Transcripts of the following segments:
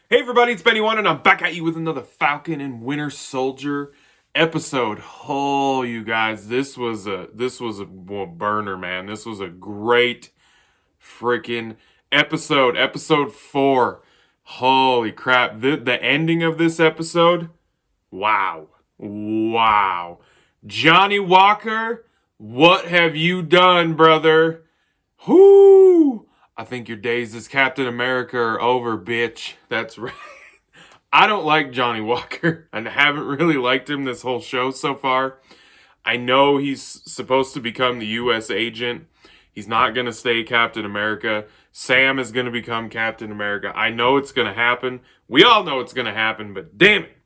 Hey everybody, it's Benny One, and I'm back at you with another Falcon and Winter Soldier episode. Oh, you guys, this was a burner, man. This was a great freaking episode. Episode 4. Holy crap! The ending of this episode. Wow, wow. Johnny Walker, what have you done, brother? Whoo! I think your days as Captain America are over, bitch. That's right. I don't like Johnny Walker. I haven't really liked him this whole show so far. I know he's supposed to become the U.S. agent. He's not going to stay Captain America. Sam is going to become Captain America. I know it's going to happen. We all know it's going to happen, but damn it.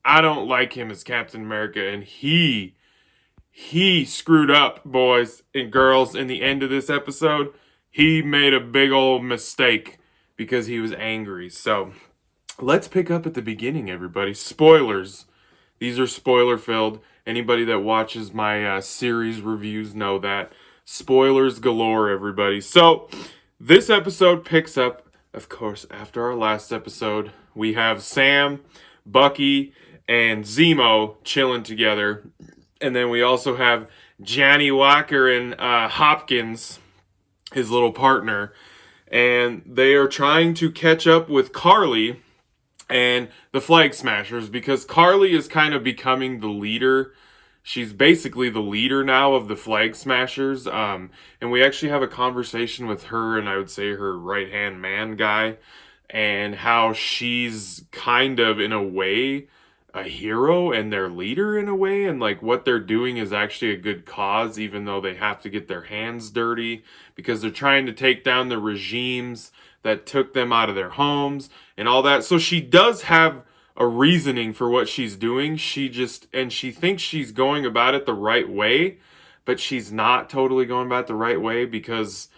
I don't like him as Captain America, and he screwed up, boys and girls, in the end of this episode. He made a big old mistake because he was angry. So let's pick up at the beginning, everybody. Spoilers. These are spoiler filled. Anybody that watches my series reviews know that. Spoilers galore, everybody. So this episode picks up, of course, after our last episode. We have Sam, Bucky, and Zemo chilling together. And then we also have Johnny Walker and Hopkins, his little partner, and they are trying to catch up with Carly and the Flag Smashers because Carly is kind of becoming the leader. She's basically the leader now of the Flag Smashers, and we actually have a conversation with her and I would say her right-hand man guy, and how she's kind of, in a way, a hero and their leader in a way, and like what they're doing is actually a good cause, even though they have to get their hands dirty because they're trying to take down the regimes that took them out of their homes and all that. So she does have a reasoning for what she's doing. She thinks she's going about it the right way, but she's not totally going about it the right way because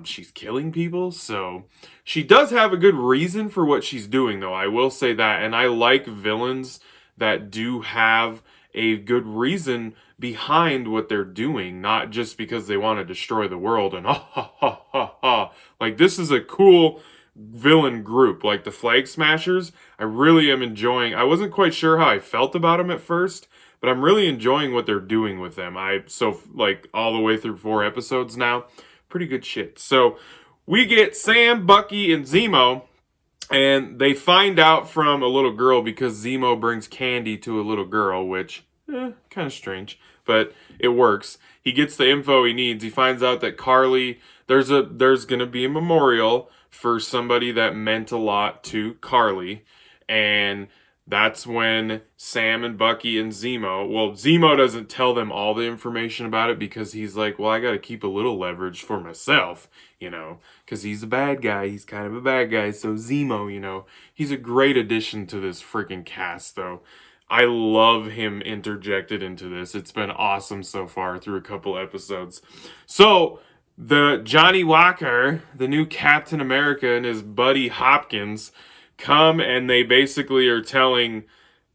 she's killing people. So she does have a good reason for what she's doing, though. I will say that. And I like villains that do have a good reason behind what they're doing, not just because they want to destroy the world and ha ha ha ha ha. Like, this is a cool villain group, like the Flag Smashers. I really am enjoying. I wasn't quite sure how I felt about them at first, but I'm really enjoying what they're doing with them. Like all the way through 4 episodes now. Pretty good shit. So we get Sam, Bucky, and Zemo, and they find out from a little girl because Zemo brings candy to a little girl, which, kind of strange, but it works. He gets the info he needs. He finds out that Carly, there's going to be a memorial for somebody that meant a lot to Carly, and that's when Sam and Bucky and Zemo doesn't tell them all the information about it because he's like, well, I got to keep a little leverage for myself, because he's a bad guy. He's kind of a bad guy. So Zemo, he's a great addition to this freaking cast, though. I love him interjected into this. It's been awesome so far through a couple episodes. So the Johnny Walker, the new Captain America, and his buddy Hopkins come, and they basically are telling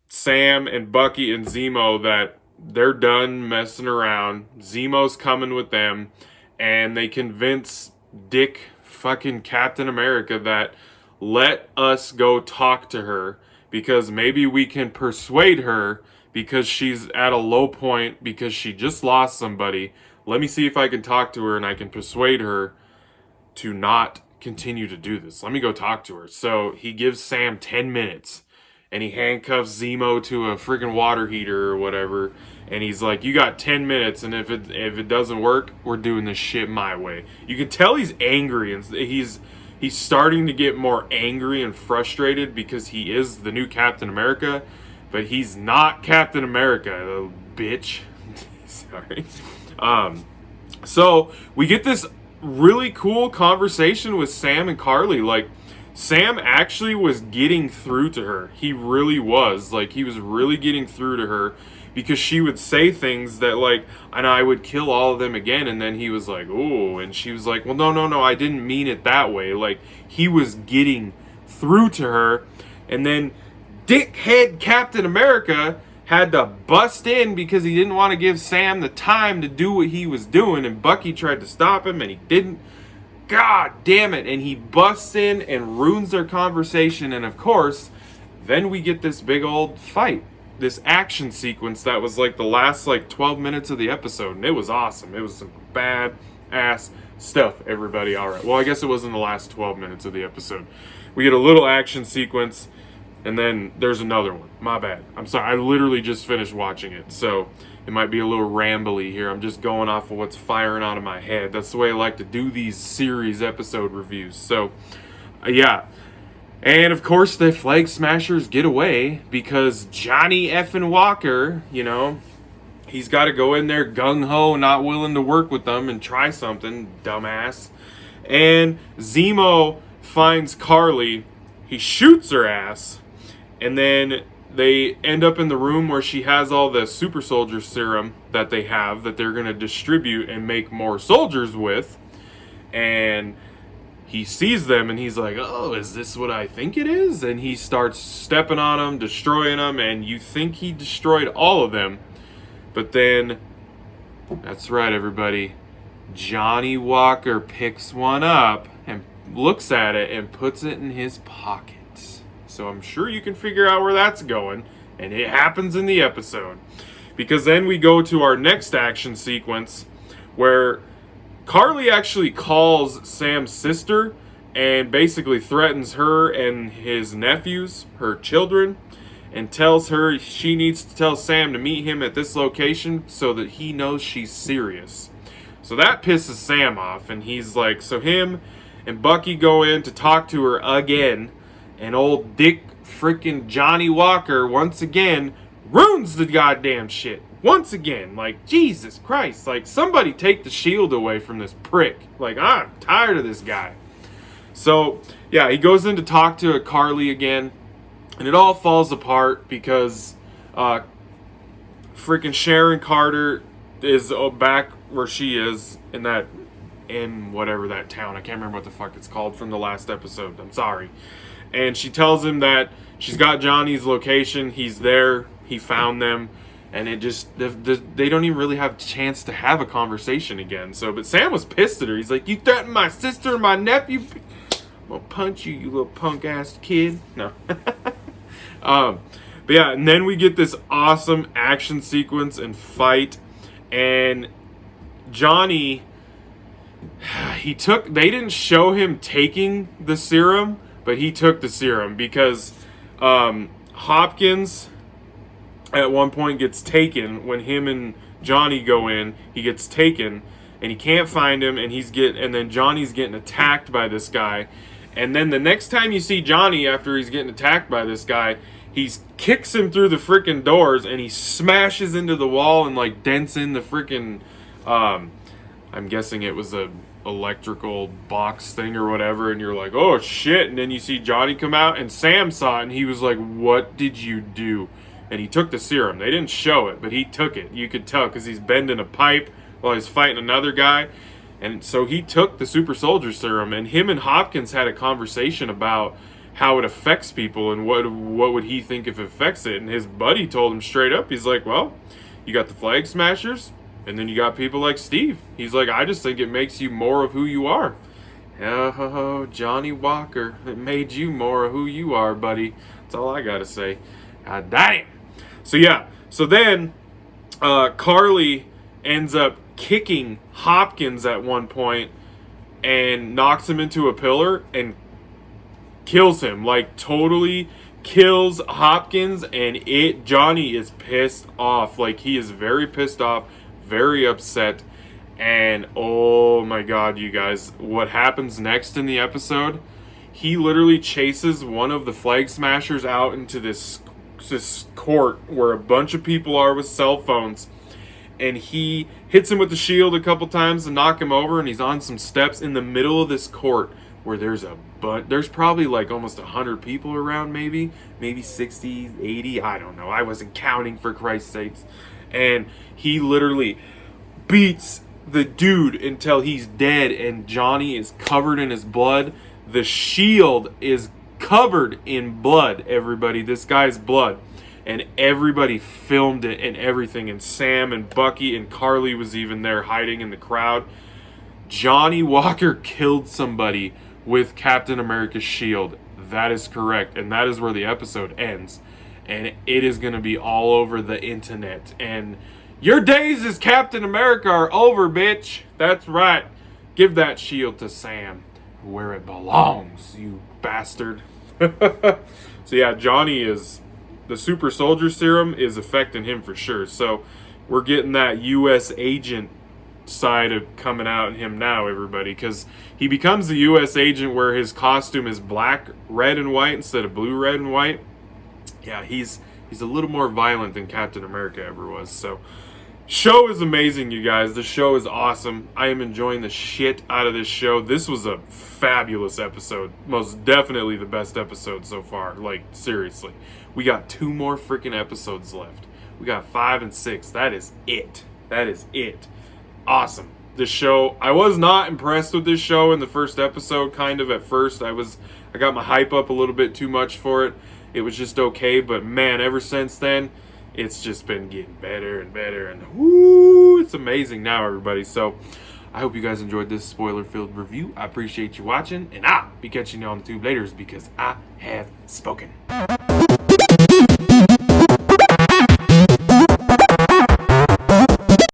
Sam and Bucky and Zemo that they're done messing around. Zemo's coming with them, and they convince Dick fucking Captain America that let us go talk to her because maybe we can persuade her because she's at a low point because she just lost somebody. Let me see if I can talk to her and I can persuade her to not continue to do this. Let me go talk to her. So he gives Sam 10 minutes and he handcuffs Zemo to a freaking water heater or whatever, and he's like, you got 10 minutes, and if it doesn't work, we're doing this shit my way. You can tell he's angry, and he's starting to get more angry and frustrated because he is the new Captain America, but he's not Captain America, bitch. Sorry. So we get this really cool conversation with Sam and Carly. Like, Sam actually was getting through to her. He really was. Like, he was really getting through to her because she would say things that, like, and I would kill all of them again, and then he was like, oh, and she was like, well, no, I didn't mean it that way. Like, he was getting through to her, and then dickhead Captain America had to bust in because he didn't want to give Sam the time to do what he was doing, and Bucky tried to stop him, and he didn't. God damn it. And he busts in and ruins their conversation. And of course, then we get this big old fight. This action sequence that was like the last like 12 minutes of the episode. And it was awesome. It was some bad ass stuff, everybody. All right. Well, I guess it wasn't the last 12 minutes of the episode. We get a little action sequence. And then there's another one. My bad. I'm sorry. I literally just finished watching it. So it might be a little rambly here. I'm just going off of what's firing out of my head. That's the way I like to do these series episode reviews. So, yeah. And, of course, the Flag Smashers get away because Johnny effing Walker, you know, he's got to go in there gung-ho, not willing to work with them and try something, dumbass. And Zemo finds Carly. He shoots her ass. And then they end up in the room where she has all the super soldier serum that they have that they're going to distribute and make more soldiers with. And he sees them and he's like, oh, is this what I think it is? And he starts stepping on them, destroying them. And you think he destroyed all of them. But then, that's right, everybody. Johnny Walker picks one up and looks at it and puts it in his pocket. So I'm sure you can figure out where that's going. And it happens in the episode. Because then we go to our next action sequence where Carly actually calls Sam's sister and basically threatens her and his nephews, her children, and tells her she needs to tell Sam to meet him at this location so that he knows she's serious. So that pisses Sam off. And he's like, so him and Bucky go in to talk to her again. And old Dick freaking Johnny Walker, once again, ruins the goddamn shit. Once again. Like, Jesus Christ. Like, somebody take the shield away from this prick. Like, I'm tired of this guy. So, yeah, he goes in to talk to Carly again. And it all falls apart because freaking Sharon Carter is back where she is in whatever that town. I can't remember what the fuck it's called from the last episode. I'm sorry. And she tells him that she's got Johnny's location. He's there. He found them. And it just, they don't even really have a chance to have a conversation again. So, but Sam was pissed at her. He's like, you threatened my sister and my nephew? I'm gonna punch you, you little punk-ass kid. No. But yeah, and then we get this awesome action sequence and fight. And Johnny, they didn't show him taking the serum. But he took the serum because Hopkins at one point gets taken when him and Johnny go in. He gets taken and he can't find him, and then Johnny's getting attacked by this guy. And then the next time you see Johnny after he's getting attacked by this guy, he kicks him through the freaking doors and he smashes into the wall and like dents in the freaking I'm guessing it was a electrical box thing or whatever, and you're like, oh shit. And then you see Johnny come out, and Sam saw it and he was like, what did you do? And he took the serum. They didn't show it, but he took it. You could tell because he's bending a pipe while he's fighting another guy. And so he took the super soldier serum, and him and Hopkins had a conversation about how it affects people and what would he think if it affects it. And his buddy told him straight up, he's like, well, you got the Flag Smashers, and then you got people like Steve. He's like, I just think it makes you more of who you are. Oh, Johnny Walker, it made you more of who you are, buddy. That's all I gotta say. God damn. So yeah, so then Carly ends up kicking Hopkins at one point and knocks him into a pillar and kills him. Like, totally kills Hopkins, and Johnny is pissed off. Like, he is very pissed off, very upset. And oh my god, you guys, what happens next in the episode? He literally chases one of the Flag Smashers out into this court where a bunch of people are with cell phones, and he hits him with the shield a couple times to knock him over, and he's on some steps in the middle of this court where there's probably like almost 100 people around, maybe 60, 80, I don't know. I wasn't counting, for Christ's sakes. And he literally beats the dude until he's dead, and Johnny is covered in his blood. The shield is covered in blood, everybody. This guy's blood. And everybody filmed it and everything. And Sam and Bucky and Carly was even there hiding in the crowd. Johnny Walker killed somebody with Captain America's shield. That is correct. And that is where the episode ends. And it is going to be all over the internet. And your days as Captain America are over, bitch. That's right. Give that shield to Sam, where it belongs, you bastard. So yeah, Johnny is... the super soldier serum is affecting him for sure. So we're getting that U.S. agent side of coming out in him now, everybody, because he becomes the U.S. agent where his costume is black, red, and white instead of blue, red, and white. Yeah, he's a little more violent than Captain America ever was. So show is amazing, you guys. The show is awesome. I am enjoying the shit out of this show. This was a fabulous episode. Most definitely the best episode so far. Like, seriously. We got 2 more freaking episodes left. We got 5 and 6. That is it. That is it. Awesome. This show, I was not impressed with this show in the first episode, kind of at first. I got my hype up a little bit too much for it. It was just okay, but man, ever since then, it's just been getting better and better, and whoo, it's amazing now, everybody. So I hope you guys enjoyed this spoiler-filled review. I appreciate you watching, and I'll be catching you on the tube later because I have spoken.